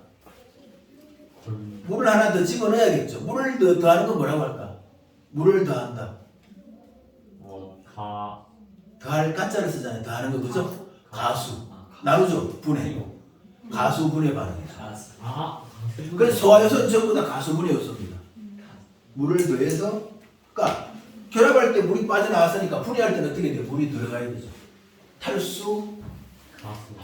물을 하나 더 집어넣어야겠죠. 물을 더하는 건 뭐라고 할까? 물을 더한다. 더할 가짜를 쓰잖아요. 더하는 거 그죠? 가수. 나누죠. 분해. 가수 분해 반응이죠. 그래서 소화효소는 전부 다 가수 분해 요소입니다. 물을 더해서, 그러니까 결합할 때 물이 빠져나왔으니까 분해할 때는 어떻게 돼요? 물이 들어가야 되죠. 탈수,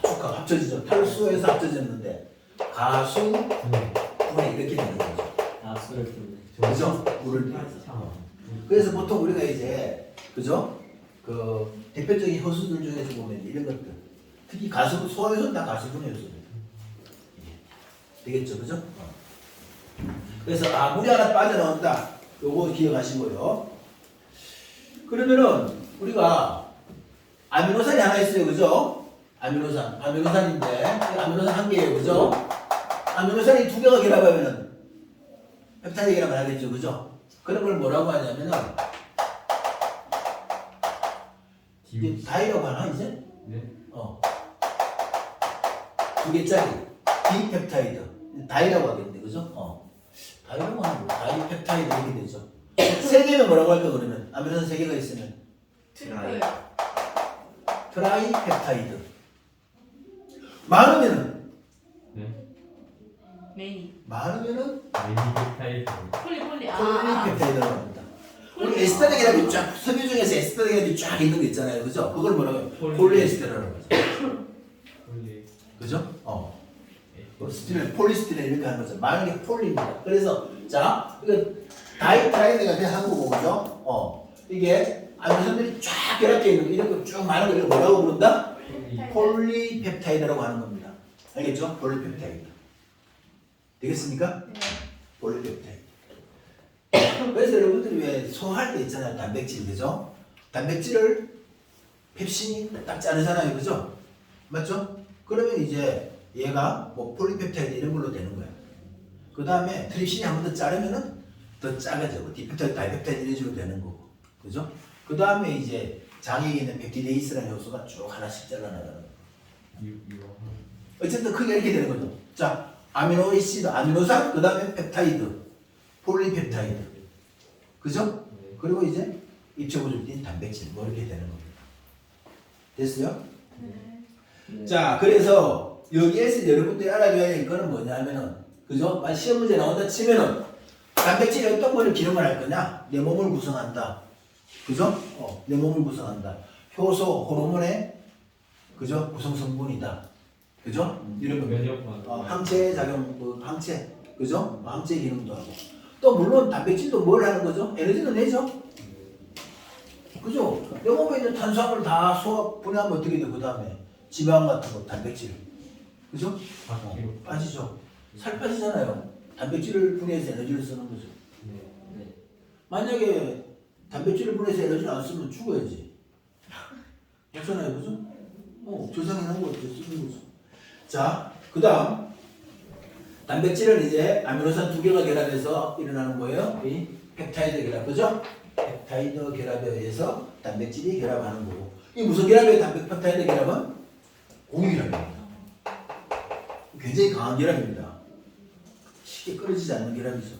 축합 합쳐지죠. 탈수해서 합쳐졌는데 가수, 분해 이렇게 되는 거죠. 가수를 분해. 그죠? 물을 더해서. 그래서 보통 우리가 이제 그죠? 그 대표적인 효소들 중에서 보면 이런 것들, 특히 가수, 소화효소는 다 가수 분해 요소입니다. 되겠죠, 그죠? 그래서 물이 하나 빠져나온다. 요거 기억하시고요. 그러면은 우리가 아미노산이 하나 있어요, 그죠? 아미노산인데 아미노산 한 개예요, 그죠? 아미노산이 2개가 결합하면은 펩타이드 결합을 하겠죠, 그죠? 그런 걸 뭐라고 하냐면은 이게 다이라고 하나 이제? 네. 2개짜리 디펩타이드 다이라고 하겠는데, 그죠? 다이라고 하는 거 다이펩타이드 이렇게 되죠. 3개면 뭐라고 할까 그러면? 아미노산 3개가 있으면 트라이펩타이드. 많으면은 메니. 많으면은 메니페타이드. 폴리펩타이드라고 합니다. 우리 에스테르 결합이 쫙 섬유 중에서 에스테르 결합이 쫙 있는 거 있잖아요, 그죠? 그걸 뭐라고 해요? 폴리에스테르라고 하죠. 그죠? 스티렌, 폴리스티렌 이렇게 하는 거죠. 많은 게 폴리입니다. 그래서 자, 이거 다이트라이드가 된 한국어, 그죠? 이게 아미노산들이 쫙 결합되어 있는 거, 이런 거 쭉 많은 거 이걸 뭐라고 부른다? 폴리펩타이드라고 하는 겁니다. 알겠죠? 폴리펩타이드. 되겠습니까? 네. 폴리펩타이드. 그래서 여러분들이 왜 소화할 때 있잖아요, 단백질, 그죠? 단백질을 펩신이 딱 자르잖아요, 그죠? 맞죠? 그러면 이제 얘가 뭐 폴리펩타이드 이런 걸로 되는 거야. 그 다음에 트립신이 한 번 더 자르면은 더 작아져. 디펩타이드, 다이펩타이드 이런 식으로 되는 거고, 그죠? 그 다음에 이제 장에 있는 펩티데이스라는 요소가 쭉 하나씩 잘라나가는 거예요. 어쨌든 크게 이렇게 되는 거죠. 자, 아미노이시드, 아미노산, 그 다음에 펩타이드, 폴리펩타이드, 그죠? 그리고 이제 입체구조를 띈 단백질, 뭐 이렇게 되는 겁니다. 됐어요? 네. 자, 그래서 여기에서 여러분들이 알아줘야 될 거는 뭐냐면은, 그죠? 시험 문제 나온다 치면은 단백질이 어떤 거를 기능을 할 거냐? 내 몸을 구성한다. 그죠? 내 몸을 구성한다. 효소, 호르몬의 그죠? 구성 성분이다. 그죠? 이런 거. 항체 작용, 항체. 그죠? 항체 기능도 하고. 또 물론 단백질도 뭘 하는 거죠? 에너지는 내죠. 그죠? 내 몸에 있는 탄수화물 다 소화 분해하면 어떻게 돼? 그 다음에 지방 같은 거, 단백질. 그죠? 빠지죠. 살 빠지잖아요. 단백질을 분해해서 에너지를 쓰는 거죠. 네. 만약에 단백질을 분해해서 에너지를 안 쓰면 죽어야지. 그렇잖아요. 그죠? 조상이한 거 어떻게 쓰는 거죠. 자, 그 다음 단백질은 이제 아미노산 두 개가 결합해서 일어나는 거예요. 이 펩타이드 결합. 그죠? 펩타이드 결합에 의해서 단백질이 결합하는 거고. 이 무슨 결합이에요? 펩타이드 결합은 공유결합입니다. 굉장히 강한 결합입니다. 쉽게 끊어지지 않는 결합이죠.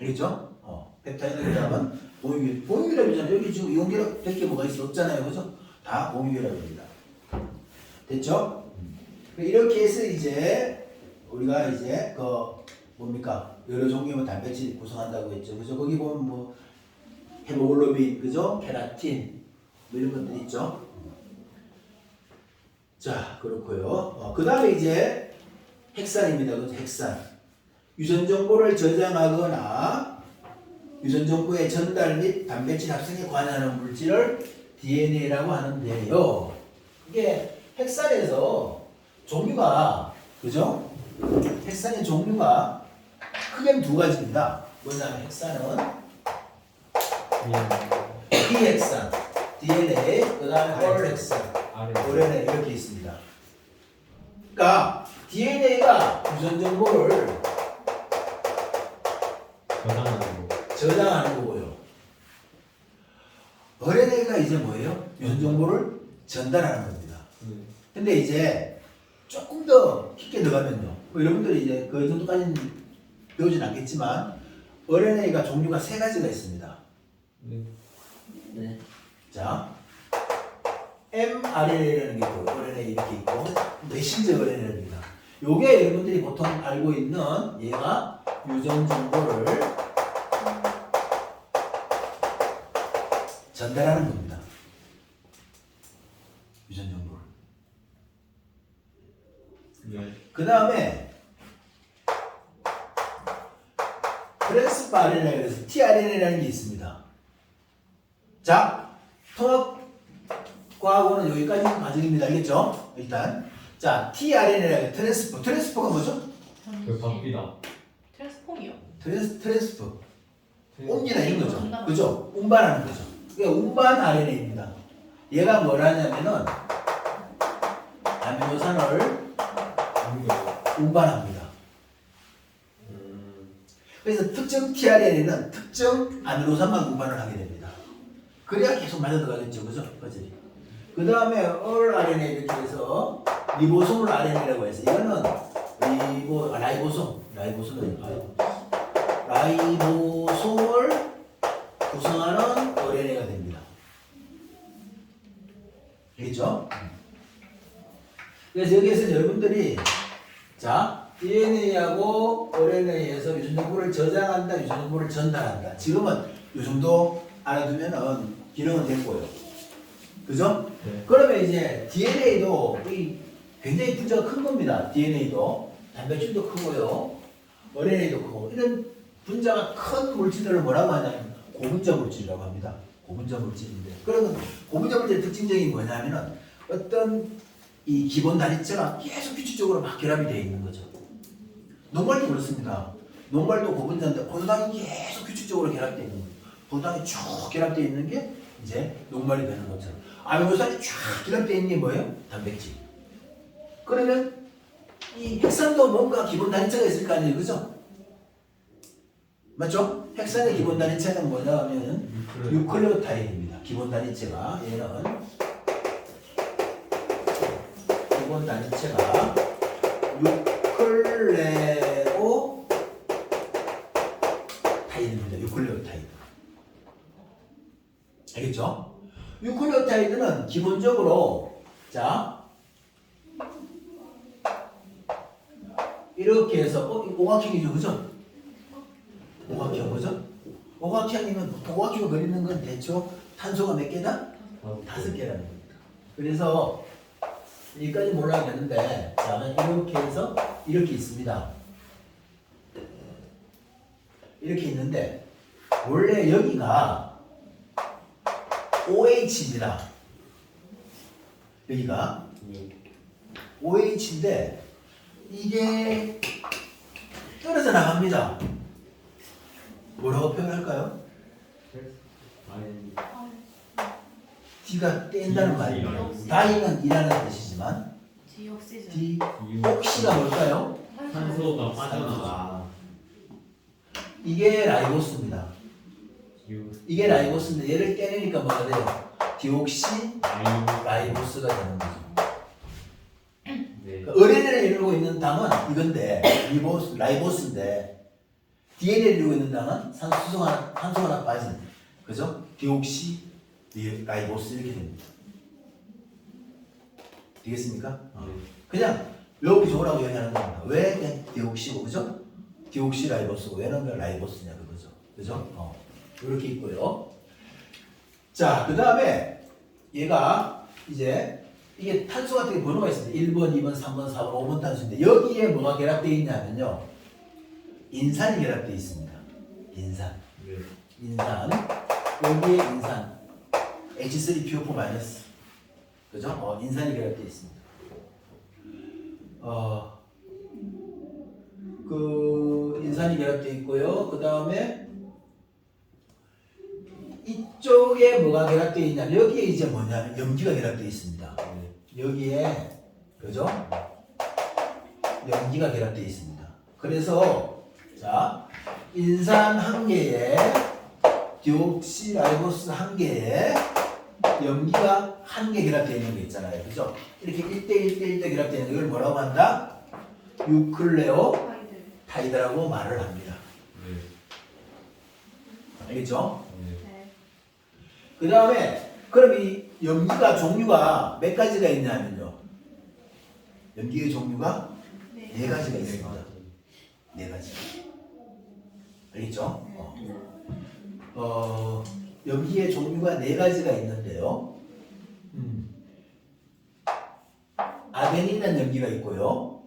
알겠죠? 펩타이드 결합은 공유결합이잖아요. 여기 지금 이온결합 100개 뭐가 있어? 없잖아요. 그죠? 다 공유결합입니다. 됐죠? 이렇게 해서 이제 우리가 이제 뭡니까? 여러 종류의 단백질이 구성한다고 했죠. 그죠? 거기 보면 뭐 헤모글로빈, 그죠? 케라틴 뭐 이런 것들 있죠. 자, 그렇고요. 그 다음에 이제 핵산입니다. 그죠? 핵산. 유전 정보를 저장하거나 유전 정보의 전달 및 단백질 합성에 관여하는 물질을 DNA라고 하는데요. 이게 핵산에서 종류가, 그죠? 핵산의 종류가 크게는 두 가지입니다. 뭐냐면 핵산은 D핵산, DNA, 그 다음에 R핵산, RNA 이렇게 있습니다. 그러니까 DNA가 유전 정보를 저장하는 거고요. RNA가 이제 뭐예요? 유전 정보를 전달하는 겁니다. 근데 이제 조금 더 깊게 들어가면요. 여러분들이 이제 그 정도까지는 배우진 않겠지만 RNA가 종류가 세 가지가 있습니다. 네. 자, mRNA라는 게 있고, RNA 이렇게 있고, 메신저 RNA입니다. 요게 여러분들이 보통 알고 있는 얘가 유전 정보를 전달하는 겁니다. 유전 정보를. 그 다음에 트랜스퍼 RNA 그래서 tRNA라는 게 있습니다. 자, 통합과학원은 여기까지 과정입니다. 알겠죠? 일단 자, tRNA라는 트랜스퍼가 뭐죠? 바뀌다. 트랜스폼이요? 트랜스퍼 옮기다 이런 거죠. 그죠? 운반하는 거죠. 그러니까 운반 RNA입니다. 얘가 뭘 하냐면은 아미노산을 운반합니다. 그래서 특정 tRNA는 특정 아미노산만 운반을 하게 됩니다. 그래야 계속 맞아 들어가겠죠. 그죠? 퍼즐이. 그 다음에 RNA 이렇게 해서 리보솜을 RNA라고 해서 이거는 라이보솜을 구성하는 RNA가 됩니다. 알겠죠? 그래서 여기에서 여러분들이 자, DNA하고 RNA에서 유전 정보를 저장한다, 유전 정보를 전달한다. 지금은 이 정도 알아두면은 기능은 됐고요. 그죠? 네. 그러면 이제 DNA도 굉장히 분자가 큰 겁니다. DNA도 단백질도 크고요, RNA도 크고 이런 분자가 큰 물질들을 뭐라고 하냐면 고분자 물질이라고 합니다. 고분자 물질인데 그러면 고분자 물질의 특징적인 뭐냐면은 어떤 이 기본 단위체가 계속 규칙적으로 막 결합이 되어 있는 거죠. 녹말도 그렇습니다. 녹말도 고분자인데 포도당이 계속 규칙적으로 결합되어 있는 거예요. 포도당이 쭉 결합되어 있는 게 이제 녹말이 되는 것처럼 아미노산이 쫙 결합되어 있는 게 뭐예요? 단백질. 그러면 이 핵산도 뭔가 기본 단위체가 있을 거 아니에요, 그죠? 맞죠? 핵산의 기본 단위체는 뭐냐면 유클레오타이드입니다. 기본 단위체가 얘는 기본 단위체가 유클레오타이드입니다. 유클레오타이드. 알겠죠? 유클레오타이드는 기본적으로 자 이렇게 해서 오각형이죠, 그죠? 오각형, 그죠? 오각형이면 보통 오각형을 그리는 건 대충 탄소가 몇 개다? 5개라는 겁니다. 그래서 여기까지 몰라야겠는데 자, 이렇게 해서 이렇게 있습니다. 이렇게 있는데 원래 여기가 OH입니다. 여기가 OH인데 이게 떨어져 나갑니다. 뭐라고 표현할까요? 아니 D가 뗀다는 말이에요. 다이는 이라는 뜻이지만 디옥시즌. D 혹시가 뭘까요? 산소가 빠져나가. 아, 이게 라이보스입니다. 이게 라이보스인데 얘를 떼내니까 뭐가 돼요? 디옥시 라이보스가 되는 거죠. 네. 그 의뢰를 이루고 있는 당은 이건데 라이보스인데 DNA를 이루고 있는 당은 산소 하나 빠진 그죠? 디옥시 라이보스 이렇게 됩니다. 되겠습니까? 그냥 외우기 좋으라고 얘기하는 겁니다. 왜 그냥 디옥시고 그죠? 디옥시 라이보스고 왜는 라이보스냐 그거죠. 그죠? 이렇게 있고요. 자, 그 다음에 얘가 이제 이게 탄소 같은 게 번호가 있습니다. 1번, 2번, 3번, 4번, 5번 탄소인데 여기에 뭐가 결합되어 있냐면요. 인산이 결합되어 있습니다. 인산. 인산. 여기에 인산. H3PO4-. 그죠? 인산이 결합되어 있습니다. 그 인산이 결합되어 있고요. 그 다음에 이쪽에 뭐가 결합되어 있냐? 여기에 이제 뭐냐면 염기가 결합되어 있습니다. 여기에 그죠? 염기가 결합되어 있습니다. 그래서 자 인산 한 개에 디옥시라이보스 한 개에 염기가 한 개 결합되어 있는 게 있잖아요. 그죠? 이렇게 1대1대1대 결합되어 있는 걸 뭐라고 한다? 유클레오타이드라고 말을 합니다. 알겠죠? 네. 그 다음에 그럼 이 염기가 종류가 몇 가지가 있냐면요. 염기의 종류가 네 가지가 있습니다. 네 가지. 알겠죠? 염기의 종류가 네 가지가 있는데요. 아데닌이라는 염기가 있고요.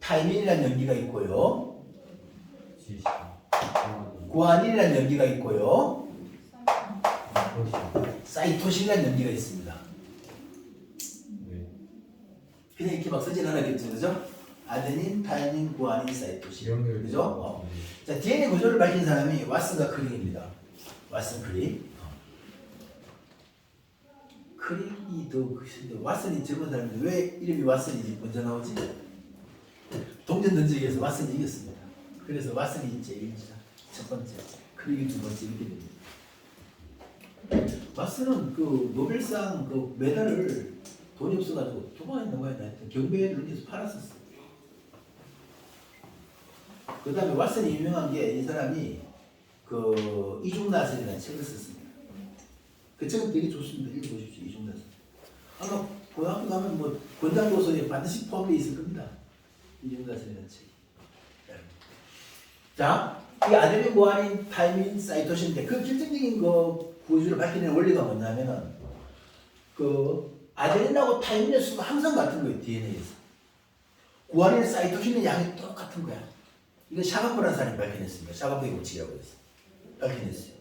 타이민이라는 염기가 있고요. 구아닌이라는 염기가 있고요. 사이토신이라는 염기가 있습니다. 그냥 이렇게 막 쓰진 않았겠죠, 그죠? 아데닌, 타이민, 구아닌, 사이토신. 그죠? 자, DNA 구조를 밝힌 사람이 왓슨과 크릭입니다. 왓슨, 크릭. 크릭이 더 크신데 왓슨이 젊은 사람인데 왜 이름이 왓슨이 먼저 나오지? 동전 던지기 위해서 왓슨이 이겼습니다. 그래서 왓슨이 제일 첫 번째, 크릭이 두 번째 이렇게 됩니다. 왓슨은 그 노벨상 그 메달을 돈이 없어가지고 도망했나 봐야 돼. 경매를 해서 팔았었어. 그 다음에 왓슨이 유명한 게 이 사람이 그 이중나선이라는 책을 썼습니다. 그 책은 되게 좋습니다. 읽어보십시오. 이중나선. 아마 고등학교 가면 뭐 권장 도서에 반드시 포함되어 있을 겁니다. 이중나선이라는 책이. 자, 이 아데닌, 구아닌, 타이민, 사이토신인데 그 결정적인 그 구조를 밝히는 원리가 뭐냐면은 그 아데닌하고 타이민의 수가 항상 같은 거예요. DNA에서. 구아닌, 사이토신의 양이 똑같은 거야. 이거 샤가포라는 사람이 밝혀냈습니다. 샤가포의 법칙이라고 해서 밝혀냈어요.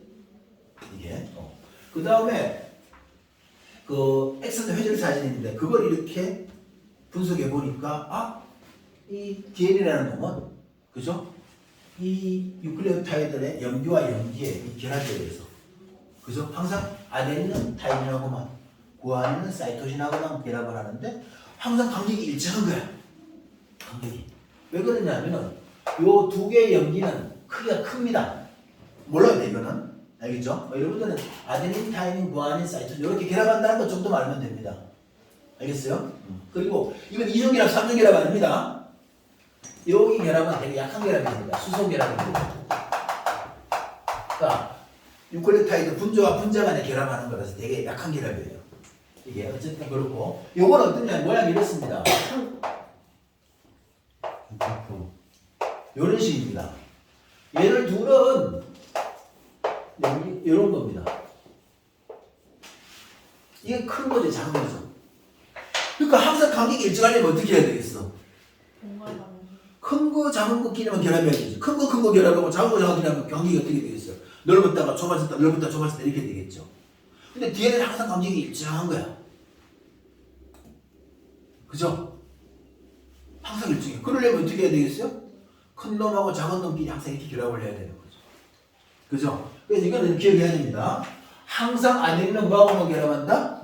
이게. 그 다음에 그 엑슨 회절 사진인데 그걸 이렇게 분석해 보니까 이 DNA라는 놈은 그죠? 이 유클레오타이드의 염기와 염기의 이 결합에 의해서 그죠? 항상 아데닌은 타이민하고만 구아닌은 사이토신하고만 결합을 하는데 항상 간격이 일정한 거야. 간격이. 왜 그러냐면은 요 두 개의 염기는 크기가 큽니다. 몰라야 돼 이거는. 알겠죠? 여러분들은 아데닌, 타이민, 구아닌, 사이토신 이렇게 결합한다는 것 정도만 알면 됩니다. 알겠어요? 그리고 이건 2중 결합, 3중 결합 아닙니다. 여기 결합은 되게 약한 결합입니다. 수소 결합입니다. 그러니까 유클레오타이드 분자와 분자 간에 결합하는 거라서 되게 약한 결합이에요. 이게 어쨌든 그렇고 요건 어떠냐 모양이 이렇습니다. 이런 식입니다. 얘를 둘은 여기 이런 겁니다. 이게 큰 거죠, 작은 거죠. 그러니까 항상 간격이 일정하려면 어떻게 해야 되겠어? 공간이 큰 거 작은 거 끼리만 결합해야 되죠. 큰 거 결합하고 작은 거 결합하면 관계가 어떻게 되겠어요? 넓었다가 좁아졌다 넓었다 좁아졌다 이렇게 되겠죠. 근데 DNA는 항상 관계가 일정한 거야. 그죠? 항상 일정해. 그러려면 어떻게 해야 되겠어요? 큰 놈하고 작은 놈끼리 항상 이렇게 결합을 해야 되는 거죠. 그죠? 그래서 이거는 기억해야 됩니다. 항상 아데닌은 뭐하고만 결합한다?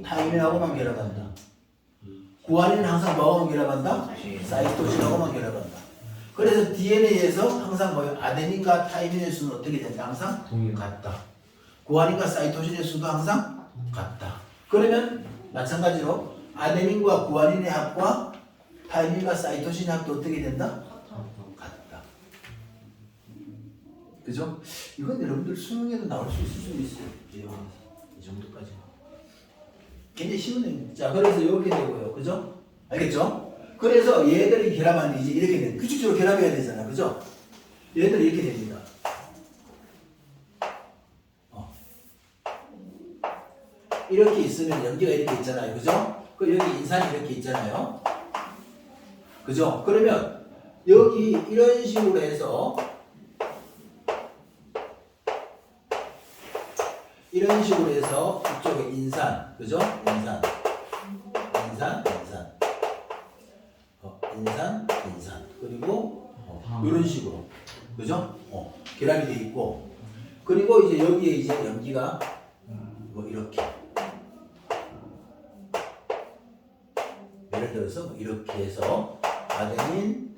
타이민하고만 결합한다. 구아닌은 항상 뭐하고만 결합한다? 사이토신하고만 결합한다. 그래서 DNA에서 항상 뭐예요? 아데닌과 타이민의 수는 어떻게 된다? 항상 같다. 구아닌과 사이토신의 수도 항상 같다. 그러면 마찬가지로 아데닌과 구아닌의 합과 타이민과 사이토신의 합도 어떻게 된다? 같다. 그죠? 이건 여러분들 수능에도 나올 수 있을 수도 있어요. 이 정도까지. 굉장히 쉬운 내용. 자, 그래서 이렇게 되고요. 그죠? 알겠죠? 그래서 얘들이 결합하면 이제 이렇게 돼. 규칙적으로 결합해야 되잖아. 그죠? 얘들이 이렇게 됩니다. 이렇게 있으면 연기가 이렇게 있잖아요. 그죠? 그 여기 인산이 이렇게 있잖아요. 그죠? 그러면 여기 이런 식으로 해서 이런 식으로 해서 이쪽에 인산, 그죠? 인산, 그리고 이런 식으로, 그죠? 결합이 돼 있고, 그리고 이제 여기에 이제 염기가 뭐 이렇게, 예를 들어서 뭐 이렇게 해서 아데닌,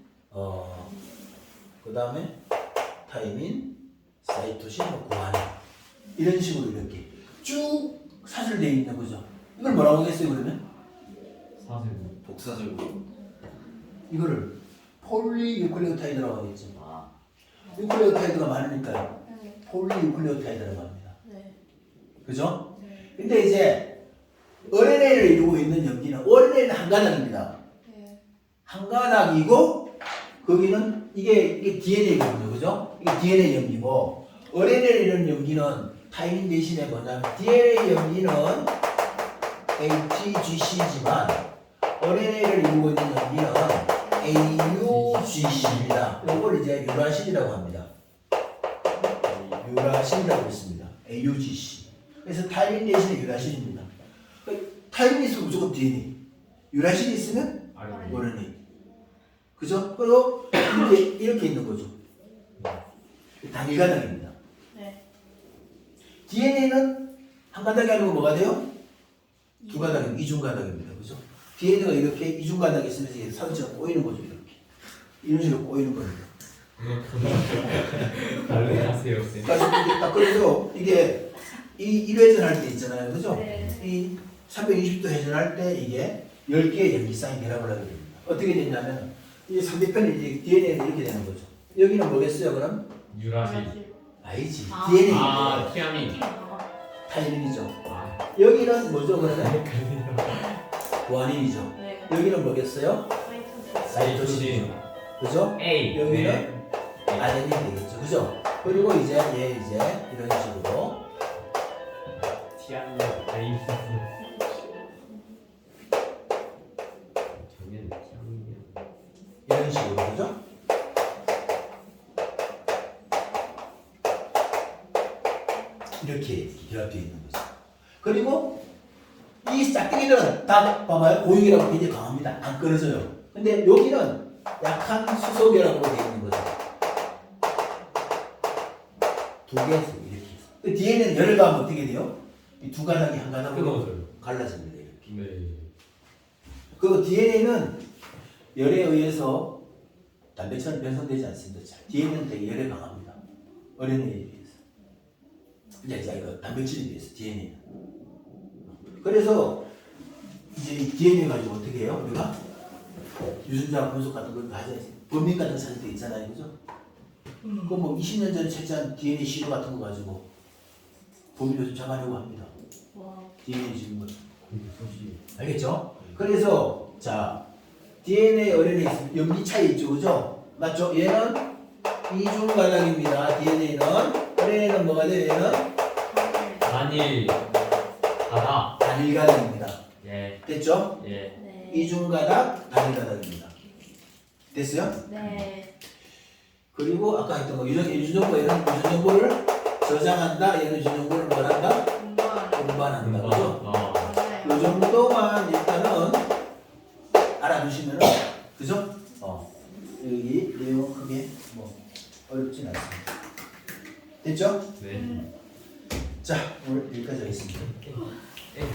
그 다음에 타이민, 사이토신, 구아닌 이런 식으로 이렇게 쭉 사슬되어 있는 거죠. 이걸 뭐라고 하겠어요 그러면? 사슬. 복사절구. 이거를 폴리유클레오타이드라고 하겠죠. 유클레오타이드가 많으니까요. 폴리유클레오타이드라고 합니다. 네. 그죠? 네. 근데 이제 RNA를 이루고 있는 염기는 RNA는 한 가닥입니다. 네. 한 가닥이고 거기는 이게 DNA거든요. 그죠? 이게 DNA 염기고 RNA를 이루는 염기는 타이민 대신에 뭐냐면 DNA 염기는 ATGC지만 RNA를 이루고 있는 염기는 AUGC입니다. 이걸 이제 유라신이라고 합니다. 유라신이라고 있습니다. AUGC. 그래서 타이민 대신에 유라신입니다. 타이민이 있으면 무조건 DNA. 유라신이 있으면 RNA. 그죠? 그리고 이렇게 있는 거죠. 단일가닥입니다. 네. DNA는 한 가닥이 아니고 뭐가 돼요? 두 가닥이면 이중가닥입니다. 그죠? DNA가 이렇게 이중가닥이 있으면서 이게 사진처럼 꼬이는 거죠. 이렇게. 이런 식으로 꼬이는 겁니다. 달래하세요, 쌤. 그래서 이게 이 1회전 할 때 있잖아요. 그죠? 네. 이 320도 회전할 때 이게 10개의 염기쌍이 결합을 하게 됩니다. 어떻게 되냐면 이 상대편이 이제 DNA는 이렇게 되는 거죠. 여기는 뭐겠어요, 그럼? 유라신. 아니지. 아. DNA. 티아민. 타이민이죠. 아, 여기는 뭐죠, 그러면? 구아닌이죠. 네. 여기는 뭐겠어요? 사이토신이죠. 그죠? A. 여기는 아데닌 되겠죠. 그죠? 그리고 이제 얘 이제 이런 식으로 티아민. 아이스. 저는 티아민이요. 이런 식으로 그죠? 이렇게 결합되어 있는 거죠. 그리고 이 짝대기들은 다 봐봐요. 고유결합이 굉장히 강합니다. 안 끊어져요. 근데 여기는 약한 수소결합으로 되어 있는 거죠. 두 개에서 이렇게 해서. DNA는 열을 가하면 어떻게 돼요? 이 두 가닥이 한 가닥으로 끊어져요. 갈라집니다. 이렇게. 네. 그 DNA는 열에 의해서 단백질은 변성되지 않습니다. DNA는 되게 열에 강합니다. RNA에 비해서. 이제 이거 단백질에 비해서 DNA는. 그래서 이제 이 DNA 가지고 어떻게 해요? 우리가 유전자 분석 같은 걸 가져야 돼. 범민 같은 사진도 있잖아요, 그죠? 그 뭐 20년 전에 채취한 DNA 시료 같은 거 가지고 범인을 좀 잡아내고 합니다. 와. DNA 지금 거. 알겠죠? 그래서 자 DNA RNA 염기 차이 있죠, 그죠? 맞죠? 얘는 이중 가닥입니다. DNA는 RNA는 뭐가 돼요? 얘는 단일. 가다. 단일 가닥입니다. 예. 됐죠? 예. 네. 이중 가닥, 단일 가닥입니다. 됐어요? 네. 그리고 아까 했던 거 유전정보 얘는 유전정보를 저장한다. 얘는 유전정보를 뭐한다? 운반한다. 그죠? 맞아요. 이 정도만 일단은 알아두시면은 그죠? 여기 내용은 크게 뭐 어렵진 않습니다. 됐죠? 네. 자 오늘 여기까지 하겠습니다. 네.